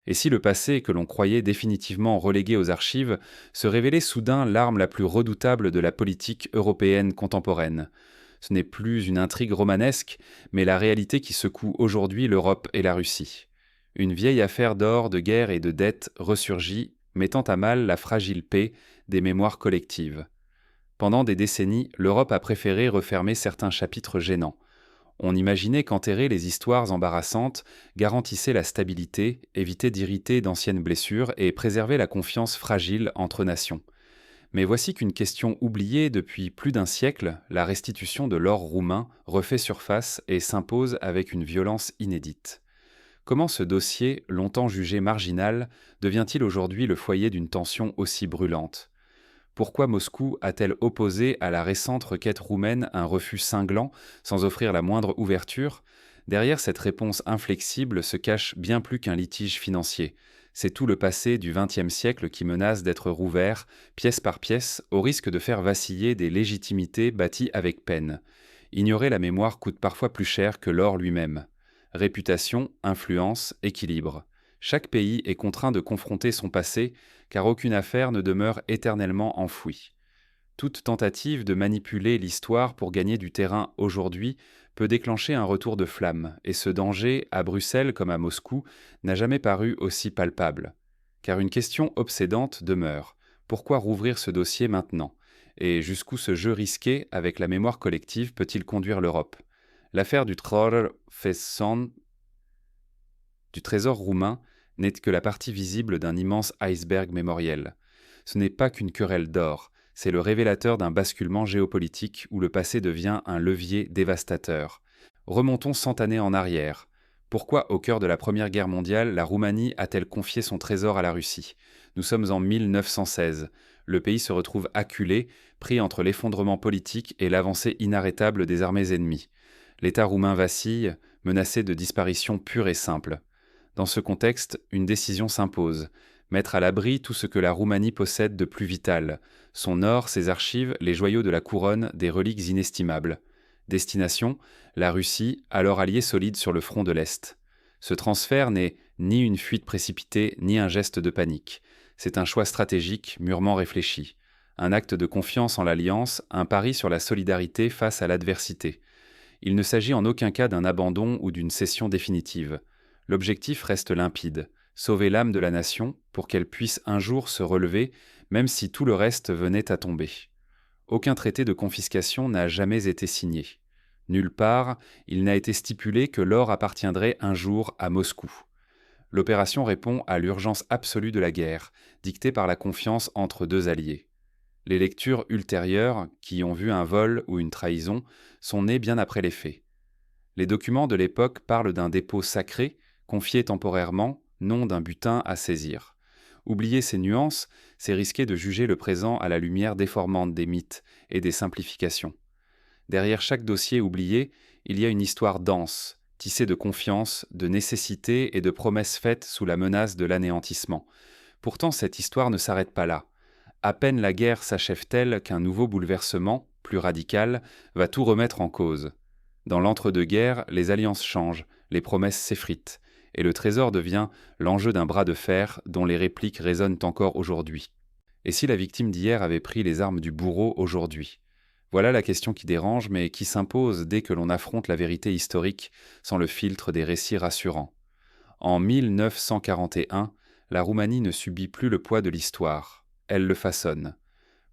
Et si le passé, que l'on croyait définitivement relégué aux archives, se révélait soudain l'arme la plus redoutable de la politique européenne contemporaine? Ce n'est plus une intrigue romanesque, mais la réalité qui secoue aujourd'hui l'Europe et la Russie. Une vieille affaire d'or, de guerre et de dette ressurgit, mettant à mal la fragile paix des mémoires collectives. Pendant des décennies, l'Europe a préféré refermer certains chapitres gênants. On imaginait qu'enterrer les histoires embarrassantes garantissait la stabilité, éviter d'irriter d'anciennes blessures et préserver la confiance fragile entre nations. Mais voici qu'une question oubliée depuis plus d'un siècle, la restitution de l'or roumain, refait surface et s'impose avec une violence inédite. Comment ce dossier, longtemps jugé marginal, devient-il aujourd'hui le foyer d'une tension aussi brûlante? Pourquoi Moscou a-t-elle opposé à la récente requête roumaine un refus cinglant, sans offrir la moindre ouverture? Derrière cette réponse inflexible se cache bien plus qu'un litige financier. C'est tout le passé du XXe siècle qui menace d'être rouvert, pièce par pièce, au risque de faire vaciller des légitimités bâties avec peine. Ignorer la mémoire coûte parfois plus cher que l'or lui-même. Réputation, influence, équilibre. Chaque pays est contraint de confronter son passé, car aucune affaire ne demeure éternellement enfouie. Toute tentative de manipuler l'histoire pour gagner du terrain aujourd'hui peut déclencher un retour de flamme, et ce danger, à Bruxelles comme à Moscou, n'a jamais paru aussi palpable. Car une question obsédante demeure. Pourquoi rouvrir ce dossier maintenant? Et jusqu'où ce jeu risqué avec la mémoire collective peut-il conduire l'Europe? L'affaire du Trauerfeuilleton, du trésor roumain, n'est que la partie visible d'un immense iceberg mémoriel. Ce n'est pas qu'une querelle d'or, c'est le révélateur d'un basculement géopolitique où le passé devient un levier dévastateur. Remontons 100 années en arrière. Pourquoi, au cœur de la Première Guerre mondiale, la Roumanie a-t-elle confié son trésor à la Russie? Nous sommes en 1916. Le pays se retrouve acculé, pris entre l'effondrement politique et l'avancée inarrêtable des armées ennemies. L'État roumain vacille, menacé de disparition pure et simple. Dans ce contexte, une décision s'impose: mettre à l'abri tout ce que la Roumanie possède de plus vital, son or, ses archives, les joyaux de la couronne, des reliques inestimables. Destination: la Russie, alors alliée solide sur le front de l'Est. Ce transfert n'est ni une fuite précipitée, ni un geste de panique. C'est un choix stratégique, mûrement réfléchi. Un acte de confiance en l'Alliance, un pari sur la solidarité face à l'adversité. Il ne s'agit en aucun cas d'un abandon ou d'une cession définitive. L'objectif reste limpide: sauver l'âme de la nation pour qu'elle puisse un jour se relever, même si tout le reste venait à tomber. Aucun traité de confiscation n'a jamais été signé. Nulle part, il n'a été stipulé que l'or appartiendrait un jour à Moscou. L'opération répond à l'urgence absolue de la guerre, dictée par la confiance entre deux alliés. Les lectures ultérieures, qui ont vu un vol ou une trahison, sont nées bien après les faits. Les documents de l'époque parlent d'un dépôt sacré, confié temporairement, non d'un butin à saisir. Oublier ces nuances, c'est risquer de juger le présent à la lumière déformante des mythes et des simplifications. Derrière chaque dossier oublié, il y a une histoire dense, tissée de confiance, de nécessité et de promesses faites sous la menace de l'anéantissement. Pourtant, cette histoire ne s'arrête pas là. À peine la guerre s'achève-t-elle qu'un nouveau bouleversement, plus radical, va tout remettre en cause. Dans l'entre-deux-guerres, les alliances changent, les promesses s'effritent, et le trésor devient l'enjeu d'un bras de fer dont les répliques résonnent encore aujourd'hui. Et si la victime d'hier avait pris les armes du bourreau aujourd'hui? Voilà la question qui dérange, mais qui s'impose dès que l'on affronte la vérité historique sans le filtre des récits rassurants. En 1941, la Roumanie ne subit plus le poids de l'histoire. Elle le façonne.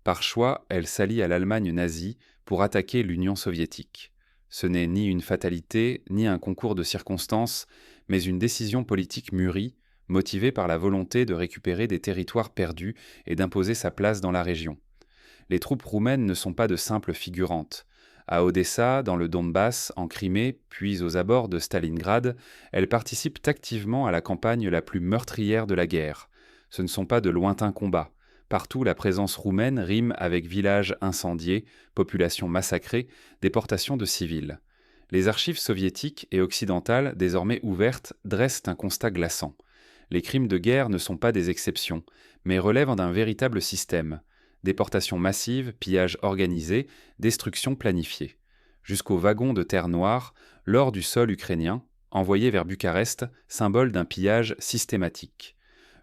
Par choix, elle s'allie à l'Allemagne nazie pour attaquer l'Union soviétique. Ce n'est ni une fatalité, ni un concours de circonstances, mais une décision politique mûrie, motivée par la volonté de récupérer des territoires perdus et d'imposer sa place dans la région. Les troupes roumaines ne sont pas de simples figurantes. À Odessa, dans le Donbass, en Crimée, puis aux abords de Stalingrad, elles participent activement à la campagne la plus meurtrière de la guerre. Ce ne sont pas de lointains combats. Partout, la présence roumaine rime avec villages incendiés, populations massacrées, déportations de civils. Les archives soviétiques et occidentales, désormais ouvertes, dressent un constat glaçant. Les crimes de guerre ne sont pas des exceptions, mais relèvent d'un véritable système. Déportations massives, pillages organisés, destruction planifiée. Jusqu'aux wagons de terre noire, l'or du sol ukrainien, envoyés vers Bucarest, symbole d'un pillage systématique.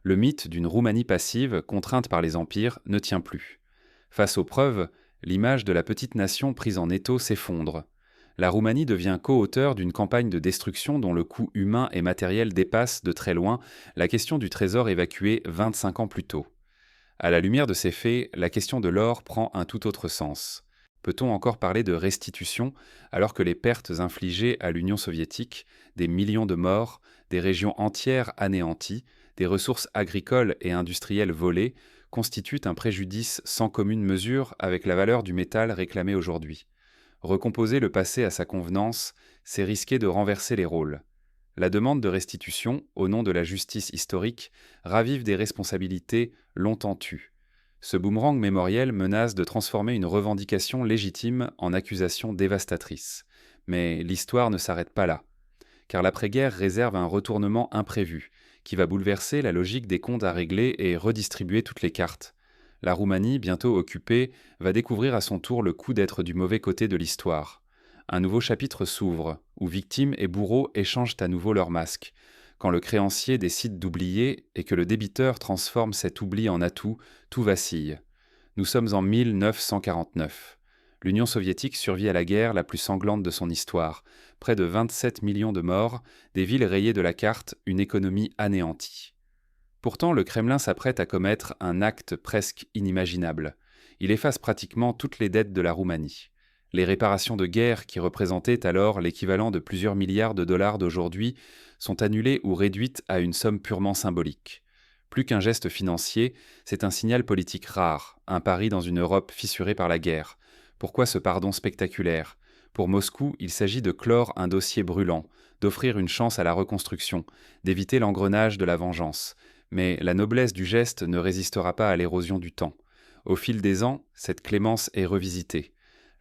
Le mythe d'une Roumanie passive, contrainte par les empires, ne tient plus. Face aux preuves, l'image de la petite nation prise en étau s'effondre. La Roumanie devient co-auteur d'une campagne de destruction dont le coût humain et matériel dépasse de très loin la question du trésor évacué 25 ans plus tôt. À la lumière de ces faits, la question de l'or prend un tout autre sens. Peut-on encore parler de restitution alors que les pertes infligées à l'Union soviétique, des millions de morts, des régions entières anéanties, des ressources agricoles et industrielles volées, constituent un préjudice sans commune mesure avec la valeur du métal réclamé aujourd'hui? Recomposer le passé à sa convenance, c'est risquer de renverser les rôles. La demande de restitution, au nom de la justice historique, ravive des responsabilités longtemps tues. Ce boomerang mémoriel menace de transformer une revendication légitime en accusation dévastatrice. Mais l'histoire ne s'arrête pas là, car l'après-guerre réserve un retournement imprévu, qui va bouleverser la logique des comptes à régler et redistribuer toutes les cartes. La Roumanie, bientôt occupée, va découvrir à son tour le coup d'être du mauvais côté de l'histoire. Un nouveau chapitre s'ouvre, où victimes et bourreaux échangent à nouveau leurs masques. Quand le créancier décide d'oublier et que le débiteur transforme cet oubli en atout, tout vacille. Nous sommes en 1949. L'Union soviétique survit à la guerre la plus sanglante de son histoire. Près de 27 millions de morts, des villes rayées de la carte, une économie anéantie. Pourtant, le Kremlin s'apprête à commettre un acte presque inimaginable. Il efface pratiquement toutes les dettes de la Roumanie. Les réparations de guerre, qui représentaient alors l'équivalent de plusieurs milliards de dollars d'aujourd'hui, sont annulées ou réduites à une somme purement symbolique. Plus qu'un geste financier, c'est un signal politique rare, un pari dans une Europe fissurée par la guerre. Pourquoi ce pardon spectaculaire? Pour Moscou, il s'agit de clore un dossier brûlant, d'offrir une chance à la reconstruction, d'éviter l'engrenage de la vengeance. Mais la noblesse du geste ne résistera pas à l'érosion du temps. Au fil des ans, cette clémence est revisitée.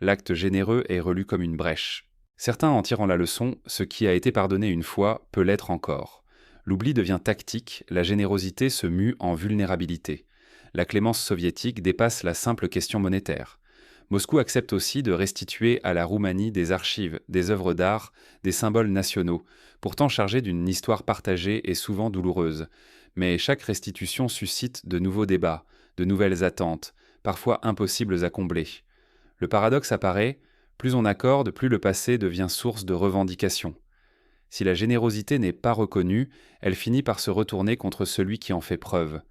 L'acte généreux est relu comme une brèche. Certains en tirant la leçon, ce qui a été pardonné une fois peut l'être encore. L'oubli devient tactique, la générosité se mue en vulnérabilité. La clémence soviétique dépasse la simple question monétaire. Moscou accepte aussi de restituer à la Roumanie des archives, des œuvres d'art, des symboles nationaux, pourtant chargés d'une histoire partagée et souvent douloureuse. Mais chaque restitution suscite de nouveaux débats, de nouvelles attentes, parfois impossibles à combler. Le paradoxe apparaît, plus on accorde, plus le passé devient source de revendication. Si la générosité n'est pas reconnue, elle finit par se retourner contre celui qui en fait preuve.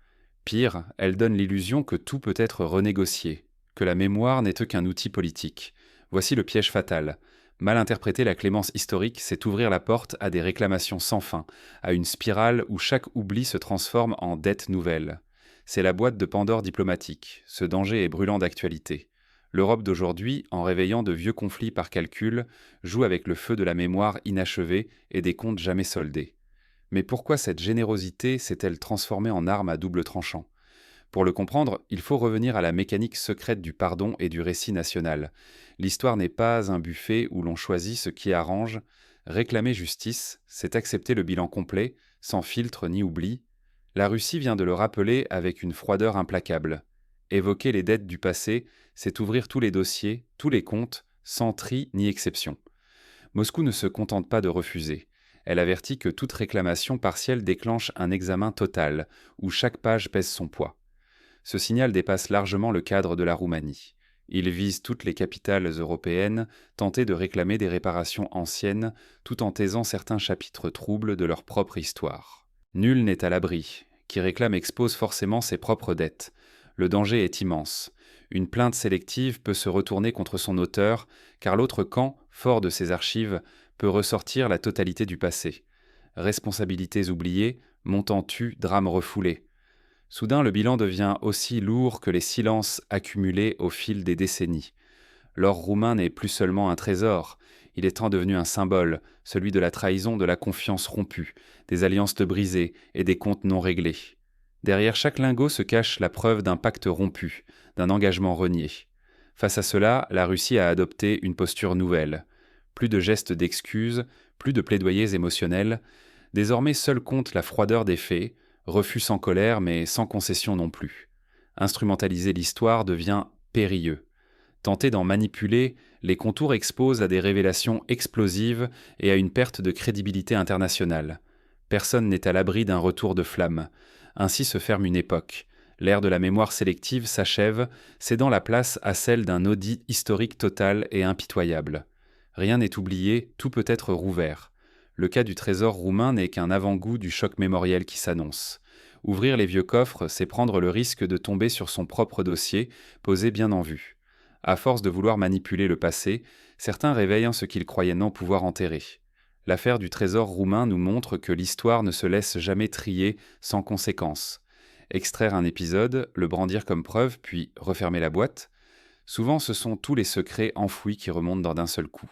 Pire, elle donne l'illusion que tout peut être renégocié, que la mémoire n'est qu'un outil politique. Voici le piège fatal. Mal interpréter la clémence historique, c'est ouvrir la porte à des réclamations sans fin, à une spirale où chaque oubli se transforme en dette nouvelle. C'est la boîte de Pandore diplomatique. Ce danger est brûlant d'actualité. L'Europe d'aujourd'hui, en réveillant de vieux conflits par calcul, joue avec le feu de la mémoire inachevée et des comptes jamais soldés. Mais pourquoi cette générosité s'est-elle transformée en arme à double tranchant? Pour le comprendre, il faut revenir à la mécanique secrète du pardon et du récit national. L'histoire n'est pas un buffet où l'on choisit ce qui arrange. Réclamer justice, c'est accepter le bilan complet, sans filtre ni oubli. La Russie vient de le rappeler avec une froideur implacable. Évoquer les dettes du passé, c'est ouvrir tous les dossiers, tous les comptes, sans tri ni exception. Moscou ne se contente pas de refuser. Elle avertit que toute réclamation partielle déclenche un examen total, où chaque page pèse son poids. Ce signal dépasse largement le cadre de la Roumanie. Il vise toutes les capitales européennes, tenter de réclamer des réparations anciennes, tout en taisant certains chapitres troubles de leur propre histoire. Nul n'est à l'abri. Qui réclame expose forcément ses propres dettes. Le danger est immense. Une plainte sélective peut se retourner contre son auteur, car l'autre camp, fort de ses archives, peut ressortir la totalité du passé. Responsabilités oubliées, montant tu, drame refoulé. Soudain, le bilan devient aussi lourd que les silences accumulés au fil des décennies. L'or roumain n'est plus seulement un trésor, il est devenu un symbole, celui de la trahison de la confiance rompue, des alliances brisées et des comptes non réglés. Derrière chaque lingot se cache la preuve d'un pacte rompu, d'un engagement renié. Face à cela, la Russie a adopté une posture nouvelle. Plus de gestes d'excuses, plus de plaidoyers émotionnels. Désormais seul compte la froideur des faits, refus sans colère mais sans concession non plus. Instrumentaliser l'histoire devient périlleux. Tenter d'en manipuler les contours expose à des révélations explosives et à une perte de crédibilité internationale. Personne n'est à l'abri d'un retour de flamme. Ainsi se ferme une époque. L'ère de la mémoire sélective s'achève, cédant la place à celle d'un audit historique total et impitoyable. Rien n'est oublié, tout peut être rouvert. Le cas du trésor roumain n'est qu'un avant-goût du choc mémoriel qui s'annonce. Ouvrir les vieux coffres, c'est prendre le risque de tomber sur son propre dossier, posé bien en vue. À force de vouloir manipuler le passé, certains réveillent ce qu'ils croyaient non pouvoir enterrer. L'affaire du trésor roumain nous montre que l'histoire ne se laisse jamais trier sans conséquence. Extraire un épisode, le brandir comme preuve, puis refermer la boîte. Souvent, ce sont tous les secrets enfouis qui remontent d'un seul coup.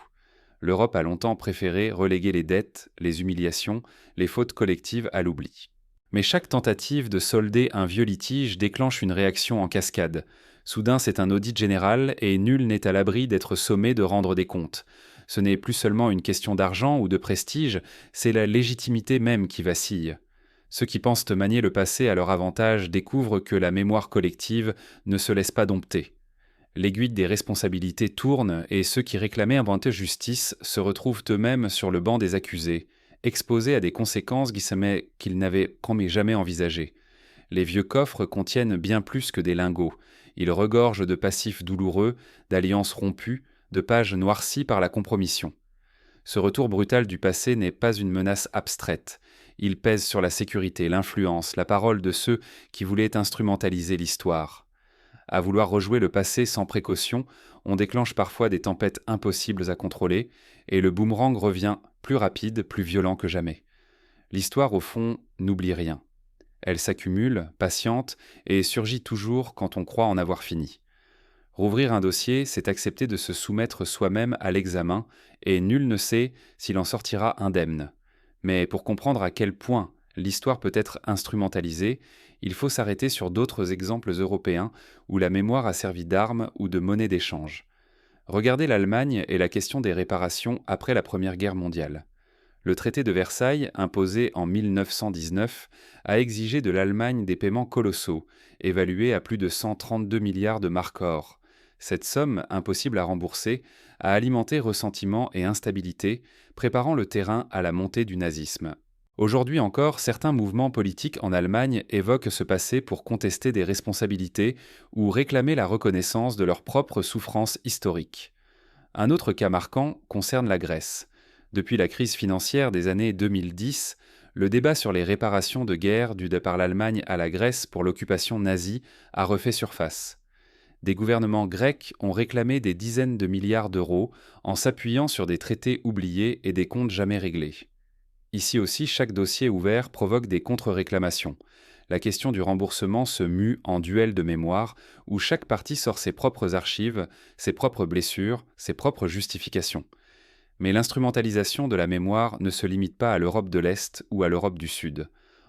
L'Europe a longtemps préféré reléguer les dettes, les humiliations, les fautes collectives à l'oubli. Mais chaque tentative de solder un vieux litige déclenche une réaction en cascade. Soudain, c'est un audit général et nul n'est à l'abri d'être sommé de rendre des comptes. Ce n'est plus seulement une question d'argent ou de prestige, c'est la légitimité même qui vacille. Ceux qui pensent manier le passé à leur avantage découvrent que la mémoire collective ne se laisse pas dompter. L'aiguille des responsabilités tourne et ceux qui réclamaient inventer justice se retrouvent eux-mêmes sur le banc des accusés, exposés à des conséquences qu'ils n'avaient jamais envisagées. Les vieux coffres contiennent bien plus que des lingots. Ils regorgent de passifs douloureux, d'alliances rompues, de pages noircies par la compromission. Ce retour brutal du passé n'est pas une menace abstraite. Il pèse sur la sécurité, l'influence, la parole de ceux qui voulaient instrumentaliser l'histoire. À vouloir rejouer le passé sans précaution, on déclenche parfois des tempêtes impossibles à contrôler, et le boomerang revient plus rapide, plus violent que jamais. L'histoire, au fond, n'oublie rien. Elle s'accumule, patiente, et surgit toujours quand on croit en avoir fini. Rouvrir un dossier, c'est accepter de se soumettre soi-même à l'examen, et nul ne sait s'il en sortira indemne. Mais pour comprendre à quel point l'histoire peut être instrumentalisée, il faut s'arrêter sur d'autres exemples européens où la mémoire a servi d'arme ou de monnaie d'échange. Regardez l'Allemagne et la question des réparations après la Première Guerre mondiale. Le traité de Versailles, imposé en 1919, a exigé de l'Allemagne des paiements colossaux, évalués à plus de 132 milliards de marks or. Cette somme, impossible à rembourser, a alimenté ressentiment et instabilité, préparant le terrain à la montée du nazisme. Aujourd'hui encore, certains mouvements politiques en Allemagne évoquent ce passé pour contester des responsabilités ou réclamer la reconnaissance de leurs propres souffrances historiques. Un autre cas marquant concerne la Grèce. Depuis la crise financière des années 2010, le débat sur les réparations de guerre dues par l'Allemagne à la Grèce pour l'occupation nazie a refait surface. Des gouvernements grecs ont réclamé des dizaines de milliards d'euros en s'appuyant sur des traités oubliés et des comptes jamais réglés. Ici aussi, chaque dossier ouvert provoque des contre-réclamations. La question du remboursement se mue en duel de mémoire où chaque partie sort ses propres archives, ses propres blessures, ses propres justifications. Mais l'instrumentalisation de la mémoire ne se limite pas à l'Europe de l'Est ou à l'Europe du Sud.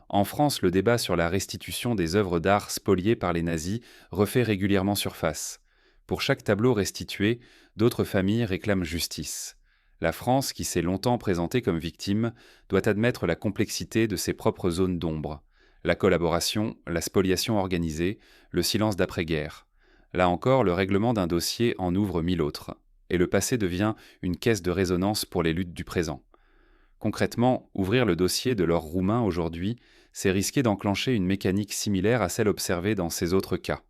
En France, le débat sur la restitution des œuvres d'art spoliées par les nazis refait régulièrement surface. Pour chaque tableau restitué, d'autres familles réclament justice. La France, qui s'est longtemps présentée comme victime, doit admettre la complexité de ses propres zones d'ombre. La collaboration, la spoliation organisée, le silence d'après-guerre. Là encore, le règlement d'un dossier en ouvre 1000 autres. Et le passé devient une caisse de résonance pour les luttes du présent. Concrètement, ouvrir le dossier de l'or roumain aujourd'hui, c'est risquer d'enclencher une mécanique similaire à celle observée dans ces autres cas.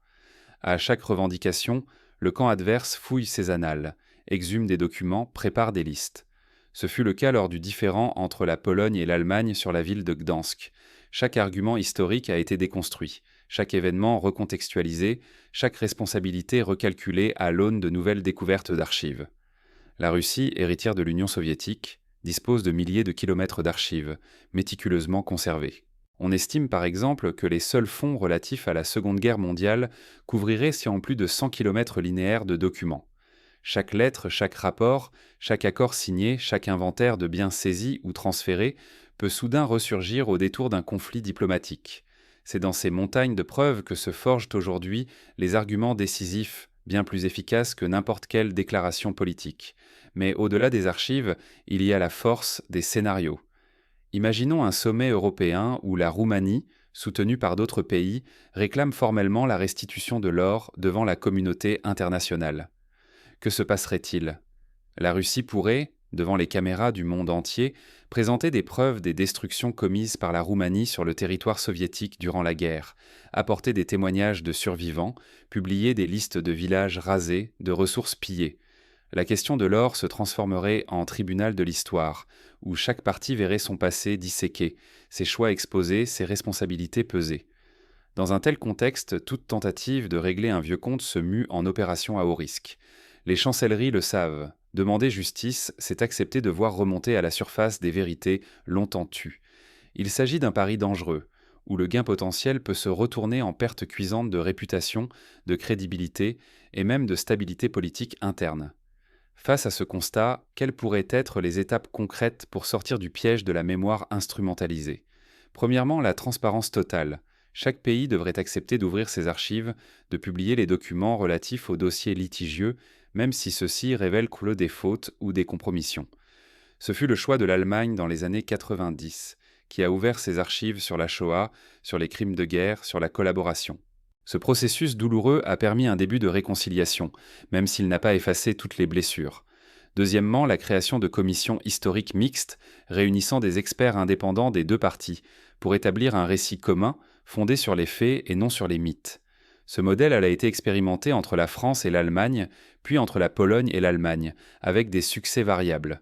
À chaque revendication, le camp adverse fouille ses annales, exhume des documents, prépare des listes. Ce fut le cas lors du différend entre la Pologne et l'Allemagne sur la ville de Gdansk. Chaque argument historique a été déconstruit, chaque événement recontextualisé, chaque responsabilité recalculée à l'aune de nouvelles découvertes d'archives. La Russie, héritière de l'Union soviétique, dispose de milliers de kilomètres d'archives, méticuleusement conservées. On estime par exemple que les seuls fonds relatifs à la Seconde Guerre mondiale couvriraient plus de 100 kilomètres linéaires de documents. Chaque lettre, chaque rapport, chaque accord signé, chaque inventaire de biens saisis ou transférés peut soudain ressurgir au détour d'un conflit diplomatique. C'est dans ces montagnes de preuves que se forgent aujourd'hui les arguments décisifs, bien plus efficaces que n'importe quelle déclaration politique. Mais au-delà des archives, il y a la force des scénarios. Imaginons un sommet européen où la Roumanie, soutenue par d'autres pays, réclame formellement la restitution de l'or devant la communauté internationale. Que se passerait-il? La Russie pourrait, devant les caméras du monde entier, présenter des preuves des destructions commises par la Roumanie sur le territoire soviétique durant la guerre, apporter des témoignages de survivants, publier des listes de villages rasés, de ressources pillées. La question de l'or se transformerait en tribunal de l'histoire, où chaque partie verrait son passé disséqué, ses choix exposés, ses responsabilités pesées. Dans un tel contexte, toute tentative de régler un vieux compte se mue en opération à haut risque. Les chancelleries le savent. Demander justice, c'est accepter de voir remonter à la surface des vérités longtemps tues. Il s'agit d'un pari dangereux, où le gain potentiel peut se retourner en perte cuisante de réputation, de crédibilité et même de stabilité politique interne. Face à ce constat, quelles pourraient être les étapes concrètes pour sortir du piège de la mémoire instrumentalisée? Premièrement, la transparence totale. Chaque pays devrait accepter d'ouvrir ses archives, de publier les documents relatifs aux dossiers litigieux, même si ceux-ci révèlent des fautes ou des compromissions. Ce fut le choix de l'Allemagne dans les années 90, qui a ouvert ses archives sur la Shoah, sur les crimes de guerre, sur la collaboration. Ce processus douloureux a permis un début de réconciliation, même s'il n'a pas effacé toutes les blessures. Deuxièmement, la création de commissions historiques mixtes, réunissant des experts indépendants des deux parties, pour établir un récit commun, fondé sur les faits et non sur les mythes. Ce modèle a été expérimenté entre la France et l'Allemagne, puis entre la Pologne et l'Allemagne, avec des succès variables.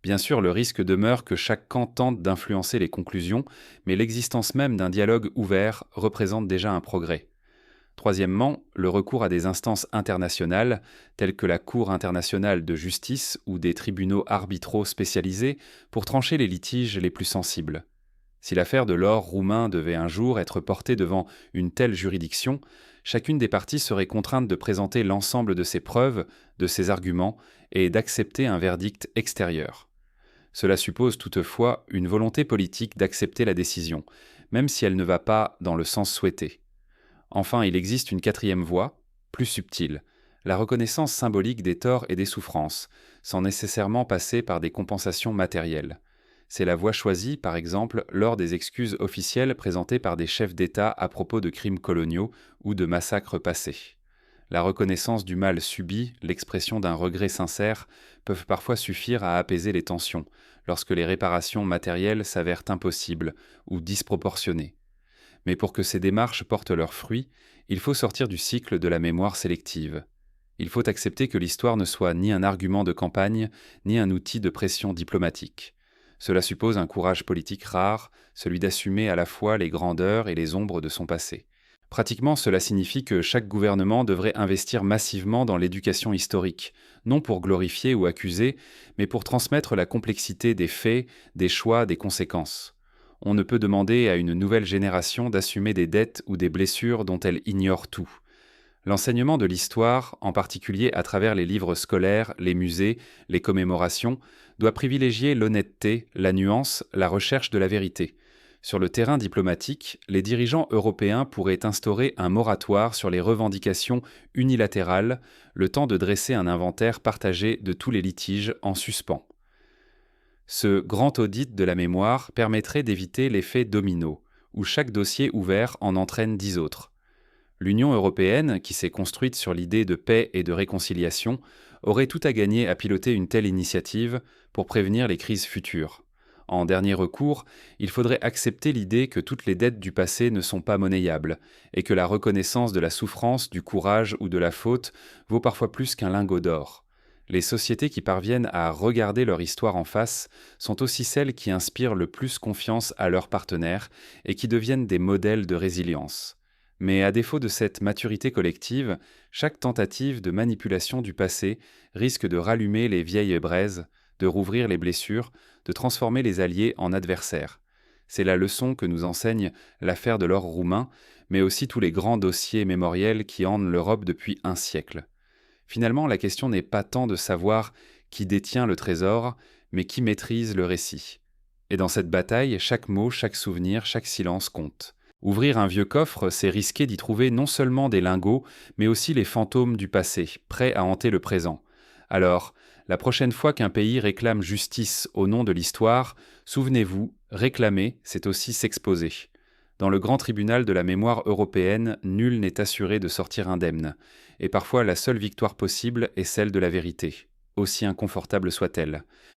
Bien sûr, le risque demeure que chaque camp tente d'influencer les conclusions, mais l'existence même d'un dialogue ouvert représente déjà un progrès. Troisièmement, le recours à des instances internationales, telles que la Cour internationale de justice ou des tribunaux arbitraux spécialisés, pour trancher les litiges les plus sensibles. Si l'affaire de l'or roumain devait un jour être portée devant une telle juridiction, chacune des parties serait contrainte de présenter l'ensemble de ses preuves, de ses arguments, et d'accepter un verdict extérieur. Cela suppose toutefois une volonté politique d'accepter la décision, même si elle ne va pas dans le sens souhaité. Enfin, il existe une quatrième voie, plus subtile, la reconnaissance symbolique des torts et des souffrances, sans nécessairement passer par des compensations matérielles. C'est la voie choisie, par exemple, lors des excuses officielles présentées par des chefs d'État à propos de crimes coloniaux ou de massacres passés. La reconnaissance du mal subi, l'expression d'un regret sincère, peuvent parfois suffire à apaiser les tensions, lorsque les réparations matérielles s'avèrent impossibles ou disproportionnées. Mais pour que ces démarches portent leurs fruits, il faut sortir du cycle de la mémoire sélective. Il faut accepter que l'histoire ne soit ni un argument de campagne, ni un outil de pression diplomatique. Cela suppose un courage politique rare, celui d'assumer à la fois les grandeurs et les ombres de son passé. Pratiquement, cela signifie que chaque gouvernement devrait investir massivement dans l'éducation historique, non pour glorifier ou accuser, mais pour transmettre la complexité des faits, des choix, des conséquences. On ne peut demander à une nouvelle génération d'assumer des dettes ou des blessures dont elle ignore tout. L'enseignement de l'histoire, en particulier à travers les livres scolaires, les musées, les commémorations, doit privilégier l'honnêteté, la nuance, la recherche de la vérité. Sur le terrain diplomatique, les dirigeants européens pourraient instaurer un moratoire sur les revendications unilatérales, le temps de dresser un inventaire partagé de tous les litiges en suspens. Ce grand audit de la mémoire permettrait d'éviter l'effet domino, où chaque dossier ouvert en entraîne 10 autres. L'Union européenne, qui s'est construite sur l'idée de paix et de réconciliation, aurait tout à gagner à piloter une telle initiative pour prévenir les crises futures. En dernier recours, il faudrait accepter l'idée que toutes les dettes du passé ne sont pas monnayables, et que la reconnaissance de la souffrance, du courage ou de la faute vaut parfois plus qu'un lingot d'or. Les sociétés qui parviennent à regarder leur histoire en face sont aussi celles qui inspirent le plus confiance à leurs partenaires et qui deviennent des modèles de résilience. Mais à défaut de cette maturité collective, chaque tentative de manipulation du passé risque de rallumer les vieilles braises, de rouvrir les blessures, de transformer les alliés en adversaires. C'est la leçon que nous enseigne l'affaire de l'or roumain, mais aussi tous les grands dossiers mémoriels qui ornent l'Europe depuis un siècle. Finalement, la question n'est pas tant de savoir qui détient le trésor, mais qui maîtrise le récit. Et dans cette bataille, chaque mot, chaque souvenir, chaque silence compte. Ouvrir un vieux coffre, c'est risquer d'y trouver non seulement des lingots, mais aussi les fantômes du passé, prêts à hanter le présent. Alors, la prochaine fois qu'un pays réclame justice au nom de l'histoire, souvenez-vous, réclamer, c'est aussi s'exposer. Dans le grand tribunal de la mémoire européenne, nul n'est assuré de sortir indemne, et parfois la seule victoire possible est celle de la vérité, aussi inconfortable soit-elle.